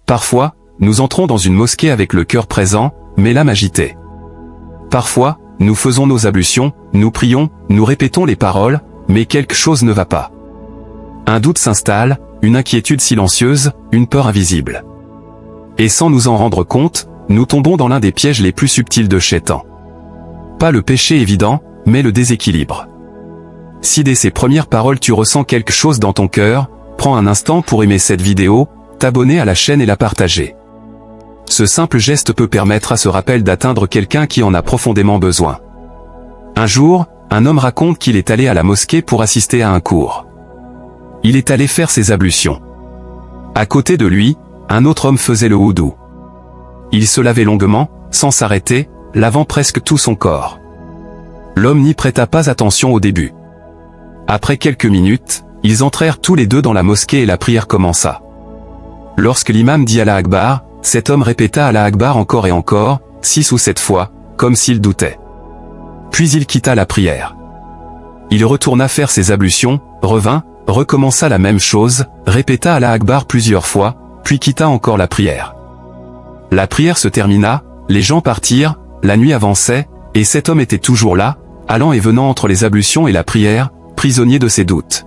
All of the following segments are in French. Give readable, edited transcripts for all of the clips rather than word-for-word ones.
Parfois, nous entrons dans une mosquée avec le cœur présent, mais l'âme agitée. Parfois, nous faisons nos ablutions, nous prions, nous répétons les paroles, mais quelque chose ne va pas. Un doute s'installe, une inquiétude silencieuse, une peur invisible. Et sans nous en rendre compte, nous tombons dans l'un des pièges les plus subtils de Shaitan. Pas le péché évident, mais le déséquilibre. Si dès ces premières paroles tu ressens quelque chose dans ton cœur, prends un instant pour aimer cette vidéo, t'abonner à la chaîne et la partager. Ce simple geste peut permettre à ce rappel d'atteindre quelqu'un qui en a profondément besoin. Un jour, un homme raconte qu'il est allé à la mosquée pour assister à un cours. Il est allé faire ses ablutions. À côté de lui, un autre homme faisait le wudu. Il se lavait longuement, sans s'arrêter, lavant presque tout son corps. L'homme n'y prêta pas attention au début. Après quelques minutes, ils entrèrent tous les deux dans la mosquée et la prière commença. Lorsque l'imam dit Allah Akbar, cet homme répéta Allah Akbar encore et encore, 6 ou 7 fois, comme s'il doutait. Puis il quitta la prière. Il retourna faire ses ablutions, revint, recommença la même chose, répéta Allah Akbar plusieurs fois, puis quitta encore la prière. La prière se termina, les gens partirent, la nuit avançait, et cet homme était toujours là, allant et venant entre les ablutions et la prière, prisonnier de ses doutes.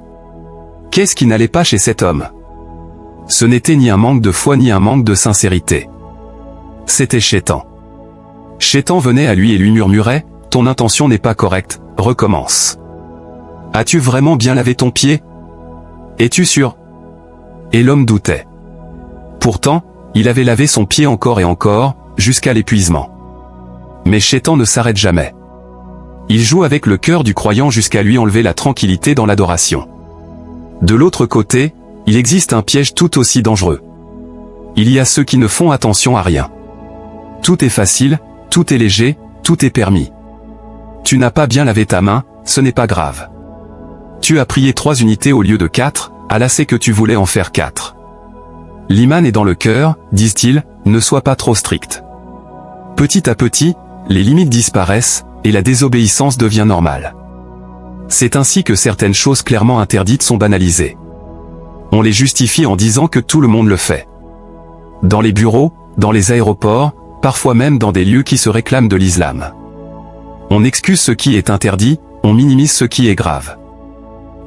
Qu'est-ce qui n'allait pas chez cet homme? Ce n'était ni un manque de foi ni un manque de sincérité. C'était Shaitan. Shaitan venait à lui et lui murmurait, « Ton intention n'est pas correcte, recommence. As-tu vraiment bien lavé ton pied? Es-tu sûr ?» Et l'homme doutait. Pourtant, il avait lavé son pied encore et encore, jusqu'à l'épuisement. Mais Shaitan ne s'arrête jamais. Il joue avec le cœur du croyant jusqu'à lui enlever la tranquillité dans l'adoration. De l'autre côté, il existe un piège tout aussi dangereux. Il y a ceux qui ne font attention à rien. Tout est facile, tout est léger, tout est permis. Tu n'as pas bien lavé ta main, ce n'est pas grave. Tu as prié 3 unités au lieu de 4, Allah sait que tu voulais en faire 4. L'iman est dans le cœur, disent-ils, ne sois pas trop strict. Petit à petit, les limites disparaissent, et la désobéissance devient normale. C'est ainsi que certaines choses clairement interdites sont banalisées. On les justifie en disant que tout le monde le fait. Dans les bureaux, dans les aéroports, parfois même dans des lieux qui se réclament de l'islam. On excuse ce qui est interdit, on minimise ce qui est grave.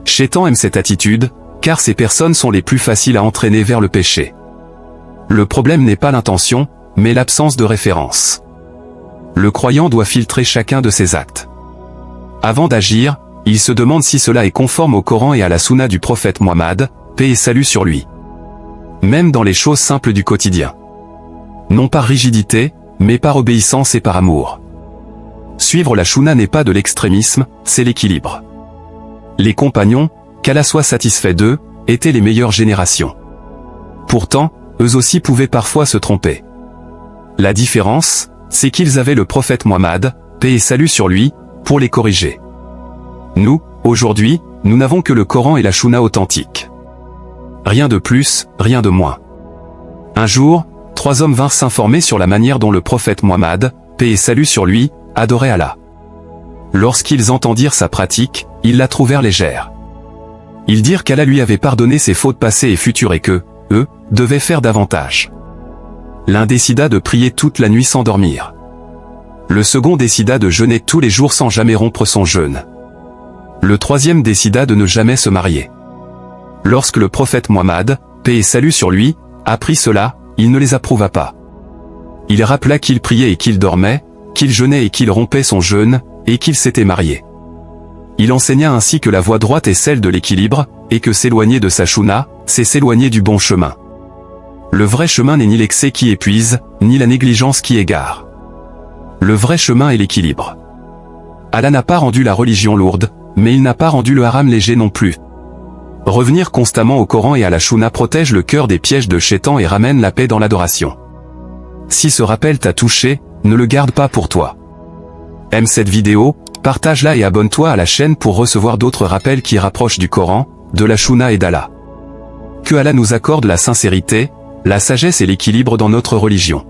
Shaitan aime cette attitude, car ces personnes sont les plus faciles à entraîner vers le péché. Le problème n'est pas l'intention, mais l'absence de référence. Le croyant doit filtrer chacun de ses actes. Avant d'agir, il se demande si cela est conforme au Coran et à la Sunna du prophète Mohammed, paix et salut sur lui. Même dans les choses simples du quotidien. Non par rigidité, mais par obéissance et par amour. Suivre la Sunna n'est pas de l'extrémisme, c'est l'équilibre. Les compagnons, qu'Allah soit satisfait d'eux, étaient les meilleures générations. Pourtant, eux aussi pouvaient parfois se tromper. La différence, c'est qu'ils avaient le prophète Mohammed, paix et salut sur lui, pour les corriger. Nous, aujourd'hui, nous n'avons que le Coran et la Sunna authentique. Rien de plus, rien de moins. Un jour, 3 hommes vinrent s'informer sur la manière dont le prophète Mohammed, paix et salut sur lui, adorait Allah. Lorsqu'ils entendirent sa pratique, ils la trouvèrent légère. Ils dirent qu'Allah lui avait pardonné ses fautes passées et futures et que, eux, devaient faire davantage. L'un décida de prier toute la nuit sans dormir. Le second décida de jeûner tous les jours sans jamais rompre son jeûne. Le troisième décida de ne jamais se marier. Lorsque le prophète Mohammed, paix et salut sur lui, apprit cela, il ne les approuva pas. Il rappela qu'il priait et qu'il dormait, qu'il jeûnait et qu'il rompait son jeûne, et qu'il s'était marié. Il enseigna ainsi que la voie droite est celle de l'équilibre, et que s'éloigner de sa Sunna, c'est s'éloigner du bon chemin. Le vrai chemin n'est ni l'excès qui épuise, ni la négligence qui égare. Le vrai chemin est l'équilibre. Allah n'a pas rendu la religion lourde, mais il n'a pas rendu le haram léger non plus. Revenir constamment au Coran et à la Sunna protège le cœur des pièges de Shaitan et ramène la paix dans l'adoration. Si ce rappel t'a touché, ne le garde pas pour toi. Aime cette vidéo, partage-la et abonne-toi à la chaîne pour recevoir d'autres rappels qui rapprochent du Coran, de la Sunna et d'Allah. Que Allah nous accorde la sincérité, la sagesse et l'équilibre dans notre religion.